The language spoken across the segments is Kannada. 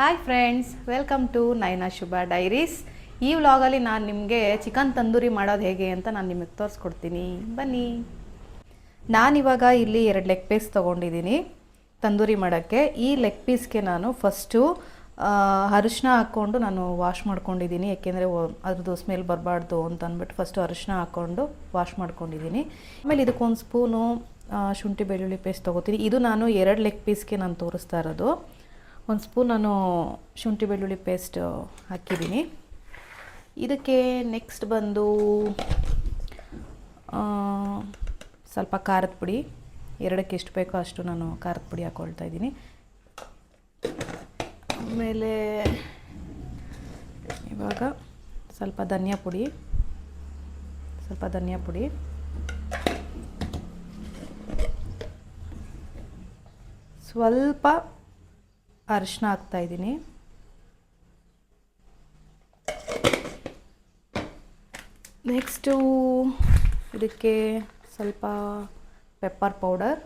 Hi friends, welcome to Naina Shubha diaries. ಈ ವ್ಲಾಗಲ್ಲಿ ನಾನು ನಿಮಗೆ ಚಿಕನ್ ತಂದೂರಿ ಮಾಡೋದು ಹೇಗೆ ಅಂತ ನಾನು ನಿಮಗೆ ತೋರಿಸ್ಕೊಡ್ತೀನಿ, ಬನ್ನಿ. ನಾನಿವಾಗ ಇಲ್ಲಿ 2 ಲೆಗ್ ಪೀಸ್ ತೊಗೊಂಡಿದ್ದೀನಿ ತಂದೂರಿ ಮಾಡೋಕ್ಕೆ. ಈ ಲೆಗ್ ಪೀಸ್ಗೆ ನಾನು ಫಸ್ಟು ಅರಿಶಿನ ಹಾಕ್ಕೊಂಡು ನಾನು ವಾಶ್ ಮಾಡ್ಕೊಂಡಿದ್ದೀನಿ, ಏಕೆಂದರೆ ಅದ್ರದ್ದು ಸ್ಮೆಲ್ ಬರಬಾರ್ದು ಅಂತ ಅಂದ್ಬಿಟ್ಟು ಫಸ್ಟು ಅರಿಶಿನ ಹಾಕ್ಕೊಂಡು ವಾಶ್ ಮಾಡ್ಕೊಂಡಿದ್ದೀನಿ. ಆಮೇಲೆ ಇದಕ್ಕೊಂದು ಸ್ಪೂನು ಶುಂಠಿ ಬೆಳ್ಳುಳ್ಳಿ ಪೇಸ್ಟ್ ತೊಗೋತೀನಿ. ಇದು ನಾನು 2 ಲೆಗ್ ಪೀಸ್ಗೆ ನಾನು ತೋರಿಸ್ತಾ ಇರೋದು. ಒಂದು ಸ್ಪೂನ್ ನಾನು ಶುಂಠಿ ಬೆಳ್ಳುಳ್ಳಿ ಪೇಸ್ಟ್ ಹಾಕಿದ್ದೀನಿ. ಇದಕ್ಕೆ ನೆಕ್ಸ್ಟ್ ಬಂದು ಸ್ವಲ್ಪ ಖಾರದ ಪುಡಿ, 2ಕ್ಕೆ ಎಷ್ಟು ಬೇಕೋ ಅಷ್ಟು ನಾನು ಖಾರದ ಪುಡಿ ಹಾಕ್ಕೊಳ್ತಾ ಇದ್ದೀನಿ. ಆಮೇಲೆ ಇವಾಗ ಸ್ವಲ್ಪ ಧನಿಯಾ ಪುಡಿ, ಸ್ವಲ್ಪ ಅರಿಶಿನ ಹಾಕ್ತಾಯಿದ್ದೀನಿ. ನೆಕ್ಸ್ಟು ಇದಕ್ಕೆ ಸ್ವಲ್ಪ ಪೆಪ್ಪರ್ ಪೌಡರ್,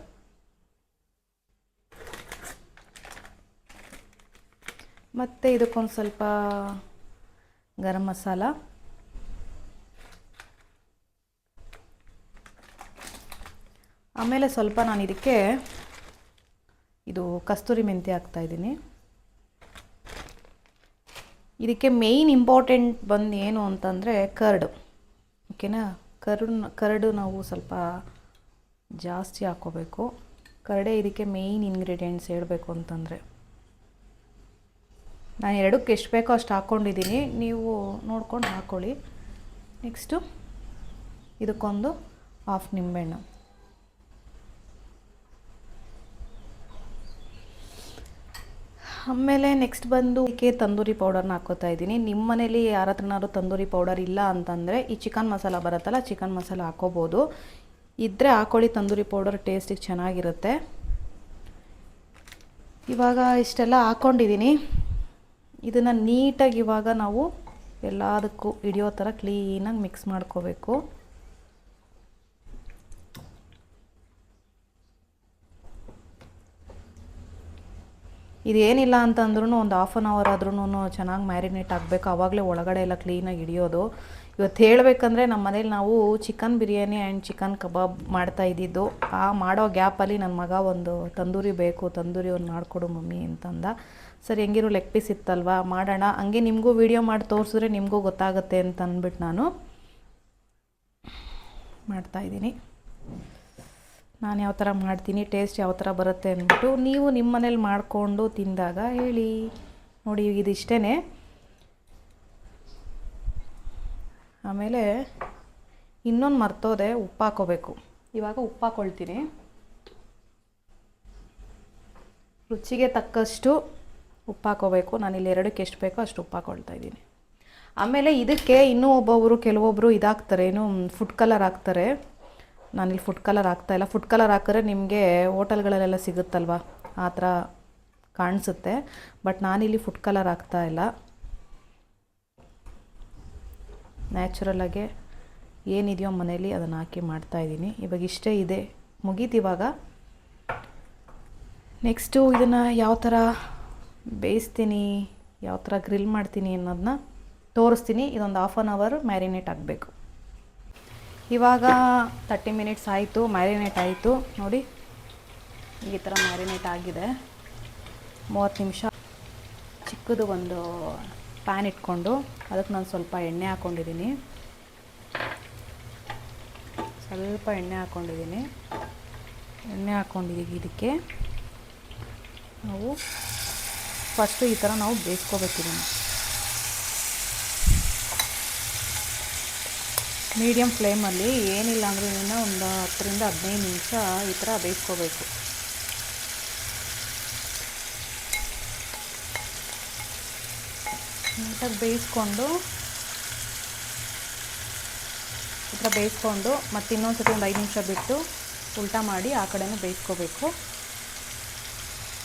ಮತ್ತು ಇದಕ್ಕೊಂದು ಸ್ವಲ್ಪ ಗರಂ ಮಸಾಲ, ಆಮೇಲೆ ಸ್ವಲ್ಪ ನಾನು ಇದಕ್ಕೆ ಇದು ಕಸ್ತೂರಿ ಮೆಂತ್ಯ ಹಾಕ್ತಾಯಿದ್ದೀನಿ. ಇದಕ್ಕೆ ಮೇಯ್ನ್ ಇಂಪಾರ್ಟೆಂಟ್ ಬಂದು ಏನು ಅಂತಂದರೆ ಕರ್ಡು, ಓಕೆನಾ. ಕರ್ಡು ನಾವು ಸ್ವಲ್ಪ ಜಾಸ್ತಿ ಹಾಕ್ಕೋಬೇಕು. ಕರ್ಡೇ ಇದಕ್ಕೆ ಮೇಯ್ನ್ ಇಂಗ್ರೀಡಿಯೆಂಟ್ಸ್ ಹೇಳಬೇಕು ಅಂತಂದರೆ. ನಾನು 2ಕ್ಕೆ ಎಷ್ಟು ಬೇಕೋ ಅಷ್ಟು ಹಾಕ್ಕೊಂಡಿದ್ದೀನಿ, ನೀವು ನೋಡ್ಕೊಂಡು ಹಾಕ್ಕೊಳ್ಳಿ. ನೆಕ್ಸ್ಟು ಇದಕ್ಕೊಂದು 1/2 ನಿಂಬೆಹಣ್ಣು. ಆಮೇಲೆ ನೆಕ್ಸ್ಟ್ ಬಂದು ಇದಕ್ಕೆ ತಂದೂರಿ ಪೌಡರ್ನ ಹಾಕ್ಕೋತಾ ಇದ್ದೀನಿ. ನಿಮ್ಮ ಮನೇಲಿ ಯಾರ ಹತ್ರನಾದ್ರು ತಂದೂರಿ ಪೌಡರ್ ಇಲ್ಲ ಅಂತಂದರೆ ಈ ಚಿಕನ್ ಮಸಾಲ ಬರುತ್ತಲ್ಲ, ಚಿಕನ್ ಮಸಾಲ ಹಾಕ್ಕೋಬೋದು. ಇದ್ದರೆ ಹಾಕ್ಕೊಳ್ಳಿ, ತಂದೂರಿ ಪೌಡರ್ ಟೇಸ್ಟಿಗೆ ಚೆನ್ನಾಗಿರುತ್ತೆ. ಇವಾಗ ಇಷ್ಟೆಲ್ಲ ಹಾಕ್ಕೊಂಡಿದ್ದೀನಿ. ಇದನ್ನು ನೀಟಾಗಿ ಇವಾಗ ನಾವು ಎಲ್ಲದಕ್ಕೂ ಹಿಡಿಯೋ ಥರ ಕ್ಲೀನಾಗಿ ಮಿಕ್ಸ್ ಮಾಡ್ಕೋಬೇಕು. ಇದೇನಿಲ್ಲ ಅಂತಂದ್ರೂ ಒಂದು 1/2 ಅವರ್ ಆದ್ರೂ ಚೆನ್ನಾಗಿ ಮ್ಯಾರಿನೇಟ್ ಆಗಬೇಕು, ಆವಾಗಲೇ ಒಳಗಡೆ ಎಲ್ಲ ಕ್ಲೀನಾಗಿ ಹಿಡಿಯೋದು. ಇವತ್ತು ಹೇಳಬೇಕಂದ್ರೆ ನಮ್ಮ ಮನೇಲಿ ನಾವು ಚಿಕನ್ ಬಿರಿಯಾನಿ ಆ್ಯಂಡ್ ಚಿಕನ್ ಕಬಾಬ್ ಮಾಡ್ತಾ ಇದ್ದಿದ್ದು. ಆ ಮಾಡೋ ಗ್ಯಾಪಲ್ಲಿ ನನ್ನ ಮಗ ಒಂದು ತಂದೂರಿ ಬೇಕು, ತಂದೂರಿ ಒಂದು ಮಾಡಿಕೊಡು ಮಮ್ಮಿ ಅಂತಂದ. ಸರಿ, ಹೆಂಗಿರೋ ಲೆಗ್ ಪೀಸ್ ಇತ್ತಲ್ವ, ಮಾಡೋಣ, ಹಂಗೆ ನಿಮಗೂ ವೀಡಿಯೋ ಮಾಡಿ ತೋರಿಸಿದ್ರೆ ನಿಮಗೂ ಗೊತ್ತಾಗುತ್ತೆ ಅಂತ ಅಂದ್ಬಿಟ್ಟು ನಾನು ಮಾಡ್ತಾಯಿದ್ದೀನಿ. ನಾನು ಯಾವ ಥರ ಮಾಡ್ತೀನಿ, ಟೇಸ್ಟ್ ಯಾವ ಥರ ಬರುತ್ತೆ ಅಂದ್ಬಿಟ್ಟು ನೀವು ನಿಮ್ಮ ಮನೇಲಿ ಮಾಡಿಕೊಂಡು ತಿಂದಾಗ ಹೇಳಿ. ನೋಡಿ, ಇದಿಷ್ಟೇ. ಆಮೇಲೆ ಇನ್ನೊಂದು ಮರ್ತೋದೆ, ಉಪ್ಪು ಹಾಕ್ಕೋಬೇಕು. ಇವಾಗ ಉಪ್ಪು ಹಾಕ್ಕೊಳ್ತೀನಿ. ರುಚಿಗೆ ತಕ್ಕಷ್ಟು ಉಪ್ಪು ಹಾಕ್ಕೋಬೇಕು. ನಾನಿಲ್ಲಿ 2ಕ್ಕೆ ಎಷ್ಟು ಬೇಕೋ ಅಷ್ಟು ಉಪ್ಪು ಹಾಕ್ಕೊಳ್ತಾ ಇದ್ದೀನಿ. ಆಮೇಲೆ ಇದಕ್ಕೆ ಇನ್ನೂ ಕೆಲವೊಬ್ಬರು ಇದಾಗ್ತಾರೆ, ಏನು ಫುಡ್ ಕಲರ್ ಹಾಕ್ತಾರೆ. ನಾನಿಲ್ಲಿ ಫುಡ್ ಕಲರ್ ಹಾಕ್ತಾಯಿಲ್ಲ. ಫುಡ್ ಕಲರ್ ಹಾಕಿದ್ರೆ ನಿಮಗೆ ಹೋಟೆಲ್ಗಳಲ್ಲೆಲ್ಲ ಸಿಗುತ್ತಲ್ವ, ಆ ಥರ ಕಾಣಿಸುತ್ತೆ. ಬಟ್ ನಾನಿಲ್ಲಿ ಫುಡ್ ಕಲರ್ ಹಾಕ್ತಾಯಿಲ್ಲ. ನ್ಯಾಚುರಲಾಗೆ ಏನಿದೆಯೋ ಮನೇಲಿ ಅದನ್ನು ಹಾಕಿ ಮಾಡ್ತಾಯಿದ್ದೀನಿ. ಇವಾಗ ಇಷ್ಟೇ ಇದೆ, ಮುಗೀತಿವಾಗ. ನೆಕ್ಸ್ಟು ಇದನ್ನು ಯಾವ ಥರ ಬೇಯಿಸ್ತೀನಿ, ಯಾವ ಥರ ಗ್ರಿಲ್ ಮಾಡ್ತೀನಿ ಅನ್ನೋದನ್ನ ತೋರಿಸ್ತೀನಿ. ಇದೊಂದು 1/2 ಅವರ್ ಮ್ಯಾರಿನೇಟ್ ಆಗಬೇಕು. ಇವಾಗ 30 ಮಿನಿಟ್ಸ್ ಆಯಿತು, ಮ್ಯಾರಿನೇಟ್ ಆಯಿತು. ನೋಡಿ, ಈ ಥರ ಮ್ಯಾರಿನೇಟ್ ಆಗಿದೆ. 30 ನಿಮಿಷ. ಚಿಕ್ಕದು ಒಂದು ಪ್ಯಾನ್ ಇಟ್ಕೊಂಡು ಅದಕ್ಕೆ ನಾನು ಸ್ವಲ್ಪ ಎಣ್ಣೆ ಹಾಕ್ಕೊಂಡಿದ್ದೀನಿ. ಎಣ್ಣೆ ಹಾಕ್ಕೊಂಡಿದ್ದೀವಿ. ಇದಕ್ಕೆ ನಾವು ಫಸ್ಟು ಈ ಥರ ನಾವು ಬೇಯಿಸ್ಕೋಬೇಕಿದ್ದೀನಿ. ಮೀಡಿಯಮ್ ಫ್ಲೇಮಲ್ಲಿ, ಏನಿಲ್ಲ ಅಂದರೂ ಒಂದು 10ರಿಂದ 15 ನಿಮಿಷ ಈ ಥರ ಬೇಯಿಸ್ಕೋಬೇಕು. ನೀಟಾಗಿ ಬೇಯಿಸ್ಕೊಂಡು ಮತ್ತು ಇನ್ನೊಂದು ಸತಿ ಒಂದು 5 ನಿಮಿಷ ಬಿಟ್ಟು ಉಲ್ಟಾ ಮಾಡಿ ಆ ಕಡೆನೂ ಬೇಯಿಸ್ಕೋಬೇಕು.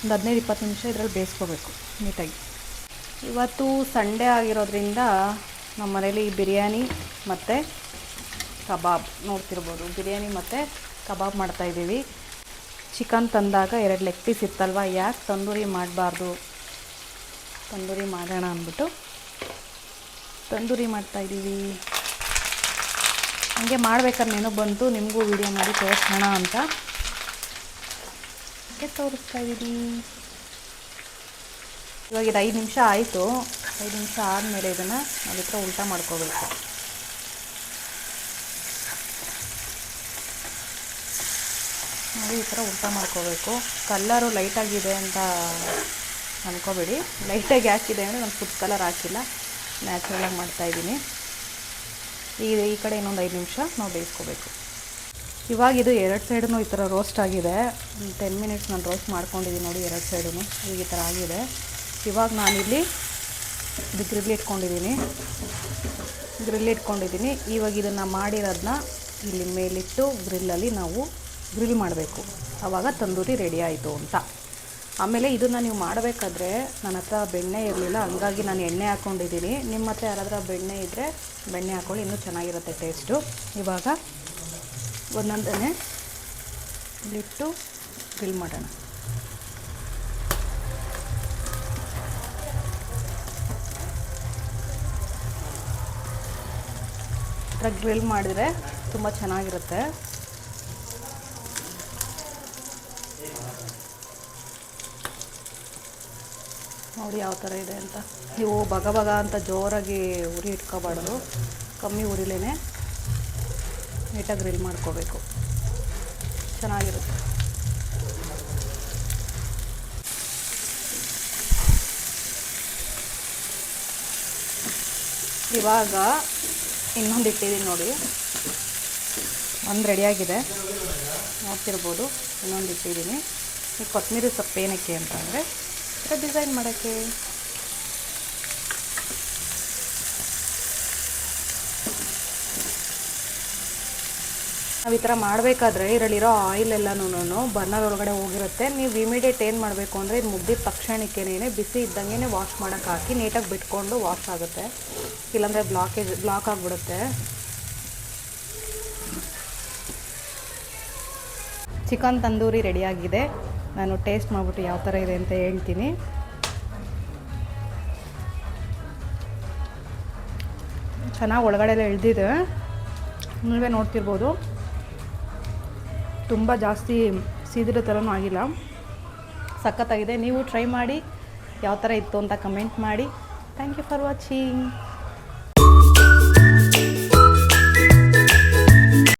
ಒಂದು 15-20 ನಿಮಿಷ ಇದರಲ್ಲಿ ಬೇಯಿಸ್ಕೋಬೇಕು ನೀಟಾಗಿ. ಇವತ್ತು ಸಂಡೇ ಆಗಿರೋದ್ರಿಂದ ನಮ್ಮ ಮನೇಲಿ ಬಿರಿಯಾನಿ ಮತ್ತು ಕಬಾಬ್ ನೋಡ್ತಿರ್ಬೋದು. ಬಿರಿಯಾನಿ ಮತ್ತು ಕಬಾಬ್ ಮಾಡ್ತಾಯಿದ್ದೀವಿ. ಚಿಕನ್ ತಂದಾಗ 2 ಲೆಗ್ ಪೀಸ್ ಇತ್ತಲ್ವ, ಯಾಕೆ ತಂದೂರಿ ಮಾಡಬಾರ್ದು ತಂದೂರಿ ಮಾಡೋಣ ಅಂದ್ಬಿಟ್ಟು ತಂದೂರಿ ಮಾಡ್ತಾಯಿದ್ದೀವಿ. ಹಂಗೆ ಮಾಡ್ಬೇಕಾದ್ರೆ ನೆನಪು ಬಂತು ನಿಮಗೂ ವಿಡಿಯೋ ಮಾಡಿ ತೋರಿಸೋಣ ಅಂತ ತೋರಿಸ್ತಾ ಇದ್ದೀನಿ. ಇವಾಗ ಇದು 5 ನಿಮಿಷ ಆಯಿತು. 5 ನಿಮಿಷ ಆದಮೇಲೆ ಇದನ್ನು ನಾವು ಈ ಥರ ಉಲ್ಟಾ ಮಾಡ್ಕೋಬೇಕು. ನೋಡಿ ಈ ಥರ ಉಲ್ಟಾ ಮಾಡ್ಕೋಬೇಕು. ಕಲ್ಲರು ಲೈಟಾಗಿದೆ ಅಂತ ಅಂದ್ಕೋಬೇಡಿ. ಲೈಟಾಗಿ ಹಾಕಿದೆ ಅಂದರೆ ನಾನು ಫುಡ್ ಕಲರ್ ಹಾಕಿಲ್ಲ, ನ್ಯಾಚುರಲಾಗಿ ಮಾಡ್ತಾಯಿದ್ದೀನಿ. ಈ ಕಡೆ ಇನ್ನೊಂದು 5 ನಿಮಿಷ ನಾವು ಬೇಯಿಸ್ಕೋಬೇಕು. ಇವಾಗ ಇದು 2 ಸೈಡೂ ಈ ಥರ ರೋಸ್ಟ್ ಆಗಿದೆ. 10 ಮಿನಿಟ್ಸ್ ನಾನು ರೋಸ್ಟ್ ಮಾಡ್ಕೊಂಡಿದ್ದೀನಿ ನೋಡಿ 2 ಸೈಡೂ ಈಗ ಈ ಥರ ಆಗಿದೆ. ಇವಾಗ ನಾನಿಲ್ಲಿ ಇದು ಗ್ರಿಲ್ ಇಟ್ಕೊಂಡಿದ್ದೀನಿ. ಇವಾಗ ಇದನ್ನು ಮಾಡಿರೋದನ್ನ ಇಲ್ಲಿ ಮೇಲಿಟ್ಟು ಗ್ರಿಲ್ಲಲ್ಲಿ ನಾವು ಗ್ರಿಲ್ ಮಾಡಬೇಕು. ಆವಾಗ ತಂದೂರಿ ರೆಡಿ ಆಯಿತು ಅಂತ. ಆಮೇಲೆ ಇದನ್ನು ನೀವು ಮಾಡಬೇಕಾದ್ರೆ ನನ್ನ ಹತ್ರ ಬೆಣ್ಣೆ ಇರಲಿಲ್ಲ, ಹಂಗಾಗಿ ನಾನು ಎಣ್ಣೆ ಹಾಕ್ಕೊಂಡಿದ್ದೀನಿ. ನಿಮ್ಮ ಹತ್ರ ಯಾರಾದರೂ ಬೆಣ್ಣೆ ಇದ್ದರೆ ಬೆಣ್ಣೆ ಹಾಕ್ಕೊಳ್ಳಿ, ಇನ್ನೂ ಚೆನ್ನಾಗಿರುತ್ತೆ ಟೇಸ್ಟು. ಇವಾಗ ಒಂದೊಂದನ್ನೇ ಇಲ್ಲಿಟ್ಟು ಗ್ರಿಲ್ ಮಾಡೋಣ. ಈ ಥರ ಗ್ರಿಲ್ ಮಾಡಿದರೆ ತುಂಬ ಚೆನ್ನಾಗಿರುತ್ತೆ. ನೋಡಿ ಯಾವ ಥರ ಇದೆ ಅಂತ. ನೀವು ಬಗ ಅಂತ ಜೋರಾಗಿ ಉರಿ ಇಟ್ಕೋಬಾರ್ದು, ಕಮ್ಮಿ ಉರಿಲೇ ನೀಟಾಗಿ ಗ್ರಿಲ್ ಮಾಡ್ಕೋಬೇಕು, ಚೆನ್ನಾಗಿರುತ್ತೆ. ಇವಾಗ ಇನ್ನೊಂದು ಇಟ್ಟಿದ್ದೀನಿ ನೋಡಿ, ಒಂದು ರೆಡಿಯಾಗಿದೆ ನೋಡ್ತಿರ್ಬೋದು. ಇನ್ನೊಂದು ಇಟ್ಟಿದ್ದೀನಿ. ಈ ಕೊತ್ತಂಬರಿ ಸೊಪ್ಪು ಏನಕ್ಕೆ ಅಂತಂದರೆ ಈ ಥರ ಡಿಸೈನ್ ಮಾಡೋಕ್ಕೆ. ನಾವು ಈ ಥರ ಮಾಡಬೇಕಾದ್ರೆ ಇದರಲ್ಲಿರೋ ಆಯಿಲ್ ಎಲ್ಲನೂ ಬರ್ನರ್ ಒಳಗಡೆ ಹೋಗಿರುತ್ತೆ. ನೀವು ಇಮಿಡಿಯೇಟ್ ಏನು ಮಾಡಬೇಕು ಅಂದರೆ ಇದು ಮುಗ್ದಿದ ತಕ್ಷಣಕ್ಕೇನೆ ಬಿಸಿ ಇದ್ದಂಗೆ ವಾಶ್ ಮಾಡೋಕ್ಕೆ ಹಾಕಿ ನೀಟಾಗಿ ಬಿಟ್ಕೊಂಡು ವಾಶ್ ಆಗುತ್ತೆ, ಇಲ್ಲಾಂದರೆ ಬ್ಲಾಕ್ ಆಗಿಬಿಡುತ್ತೆ. ಚಿಕನ್ ತಂದೂರಿ ರೆಡಿಯಾಗಿದೆ. ನಾನು ಟೇಸ್ಟ್ ಮಾಡಿಬಿಟ್ಟು ಯಾವ ಥರ ಇದೆ ಅಂತ ಹೇಳ್ತೀನಿ. ಚೆನ್ನಾಗಿ ಒಳಗಡೆ ಎಲ್ಲ ಎಳ್ದಿದೆ, ನೀವೇ ನೋಡ್ತಿರ್ಬೋದು. ತುಂಬ ಜಾಸ್ತಿ ಸೀದಿರೋ ಥರನೂ ಆಗಿಲ್ಲ, ಸಖತ್ತಾಗಿದೆ. ನೀವು ಟ್ರೈ ಮಾಡಿ ಯಾವ ಥರ ಇತ್ತು ಅಂತ ಕಮೆಂಟ್ ಮಾಡಿ. Thank you for watching.